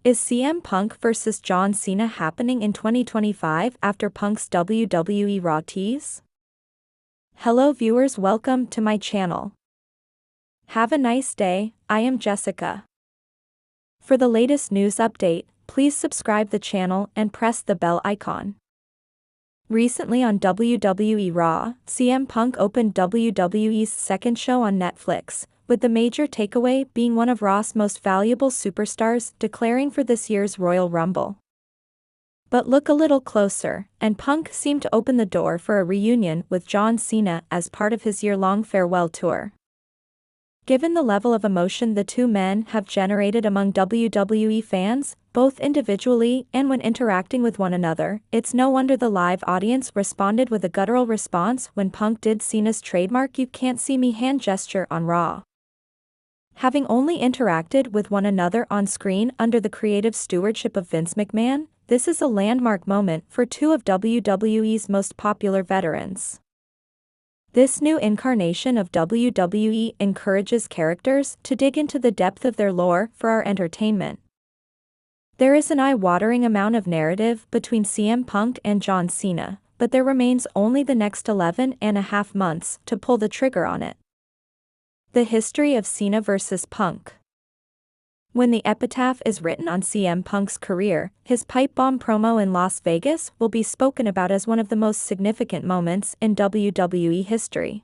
Is CM Punk vs John Cena happening in 2025 after Punk's WWE Raw tease? Hello viewers, welcome to my channel. Have a nice day. I am Jessica. For the latest news update, please subscribe the channel and press the bell icon. Recently on WWE Raw, CM Punk opened WWE's second show on Netflix, with the major takeaway being one of Raw's most valuable superstars declaring for this year's Royal Rumble. But look a little closer, and Punk seemed to open the door for a reunion with John Cena as part of his year-long farewell tour. Given the level of emotion the two men have generated among WWE fans, both individually and when interacting with one another, it's no wonder the live audience responded with a guttural response when Punk did Cena's trademark "you can't see me" hand gesture on Raw. Having only interacted with one another on screen under the creative stewardship of Vince McMahon, this is a landmark moment for two of WWE's most popular veterans. This new incarnation of WWE encourages characters to dig into the depth of their lore for our entertainment. There is an eye-watering amount of narrative between CM Punk and John Cena, but there remains only the next 11.5 months to pull the trigger on it. The history of Cena vs. Punk. When the epitaph is written on CM Punk's career, his pipe bomb promo in Las Vegas will be spoken about as one of the most significant moments in WWE history.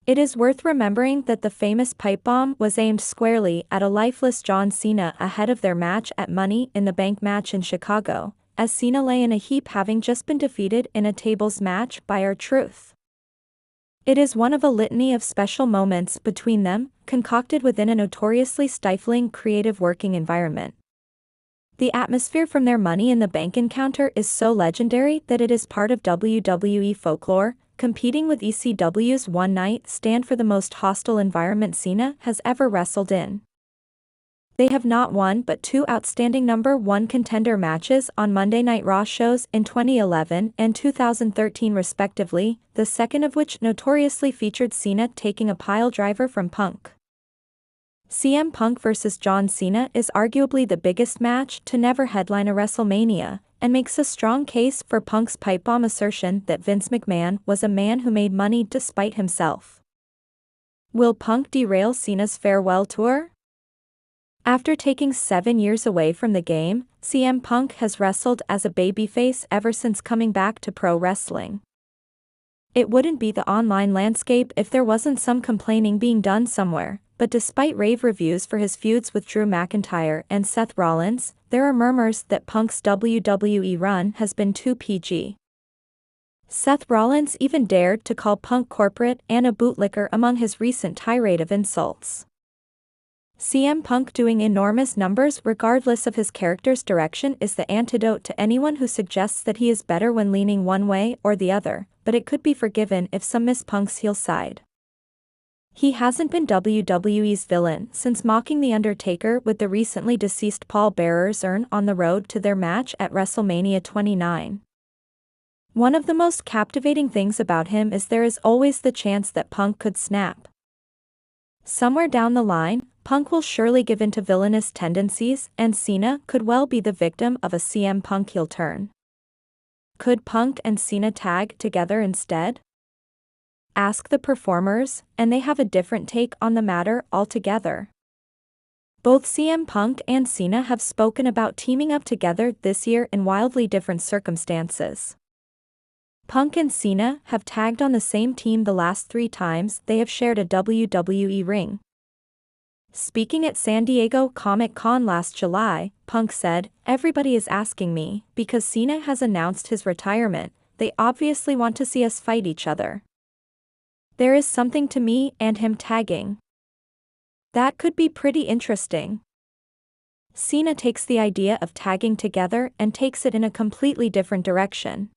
It is worth remembering that the famous pipe bomb was aimed squarely at a lifeless John Cena ahead of their match at Money in the Bank match in Chicago, as Cena lay in a heap having just been defeated in a tables match by R-Truth. It is one of a litany of special moments between them, concocted within a notoriously stifling creative working environment. The atmosphere from their Money in the Bank encounter is so legendary that it is part of WWE folklore, competing with ECW's One Night Stand for the most hostile environment Cena has ever wrestled in. They have not one but two outstanding number one contender matches on Monday Night Raw shows in 2011 and 2013 respectively, the second of which notoriously featured Cena taking a pile driver from Punk. CM Punk vs John Cena is arguably the biggest match to never headline a WrestleMania, and makes a strong case for Punk's pipe bomb assertion that Vince McMahon was a man who made money despite himself. Will Punk derail Cena's farewell tour? After taking 7 years away from the game, CM Punk has wrestled as a babyface ever since coming back to pro wrestling. It wouldn't be the online landscape if there wasn't some complaining being done somewhere, but despite rave reviews for his feuds with Drew McIntyre and Seth Rollins, there are murmurs that Punk's WWE run has been too PG. Seth Rollins even dared to call Punk corporate and a bootlicker among his recent tirade of insults. CM Punk doing enormous numbers regardless of his character's direction is the antidote to anyone who suggests that he is better when leaning one way or the other, but it could be forgiven if some miss Punk's heel side. He hasn't been WWE's villain since mocking The Undertaker with the recently deceased Paul Bearer's urn on the road to their match at WrestleMania 29. One of the most captivating things about him is there is always the chance that Punk could snap. Somewhere down the line, Punk will surely give in to villainous tendencies, and Cena could well be the victim of a CM Punk heel turn. Could Punk and Cena tag together instead? Ask the performers, and they have a different take on the matter altogether. Both CM Punk and Cena have spoken about teaming up together this year in wildly different circumstances. Punk and Cena have tagged on the same team the last 3 times they have shared a WWE ring. Speaking at San Diego Comic-Con last July, Punk said, "Everybody is asking me, because Cena has announced his retirement, they obviously want to see us fight each other. There is something to me and him tagging. That could be pretty interesting." Cena takes the idea of tagging together and takes it in a completely different direction.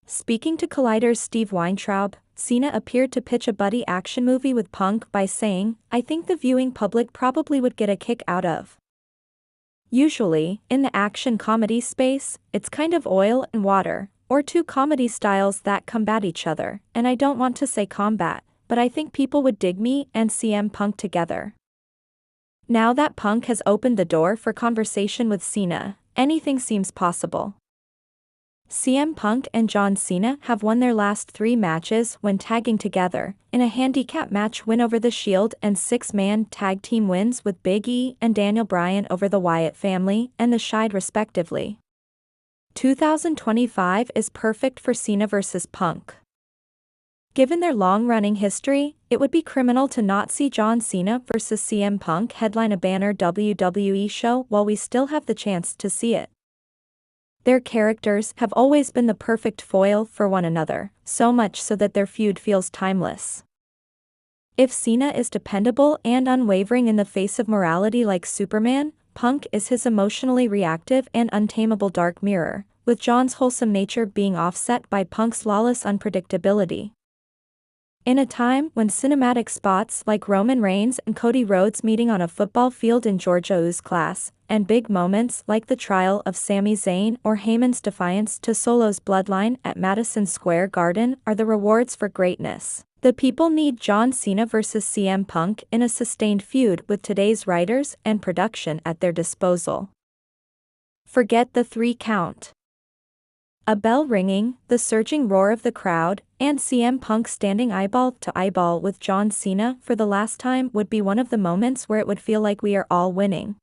Speaking to Collider's Steve Weintraub, Cena appeared to pitch a buddy action movie with Punk by saying, "I think the viewing public probably would get a kick out of." Usually, in the action comedy space, it's kind of oil and water, or two comedy styles that combat each other, and I don't want to say combat, but I think people would dig me and CM Punk together. Now that Punk has opened the door for conversation with Cena, anything seems possible. CM Punk and John Cena have won their last 3 matches when tagging together, in a handicap match win over The Shield and 6-man tag team wins with Big E and Daniel Bryan over the Wyatt family and the Shield respectively. 2025 is perfect for Cena vs. Punk. Given their long-running history, it would be criminal to not see John Cena vs. CM Punk headline a banner WWE show while we still have the chance to see it. Their characters have always been the perfect foil for one another, so much so that their feud feels timeless. If Cena is dependable and unwavering in the face of morality like Superman, Punk is his emotionally reactive and untamable dark mirror, with John's wholesome nature being offset by Punk's lawless unpredictability. In a time when cinematic spots like Roman Reigns and Cody Rhodes meeting on a football field in Georgia's class, and big moments like the trial of Sami Zayn or Heyman's defiance to Solo's bloodline at Madison Square Garden are the rewards for greatness, the people need John Cena vs. CM Punk in a sustained feud with today's writers and production at their disposal. Forget the 3 count. A bell ringing, the surging roar of the crowd, and CM Punk standing eyeball to eyeball with John Cena for the last time would be one of the moments where it would feel like we are all winning.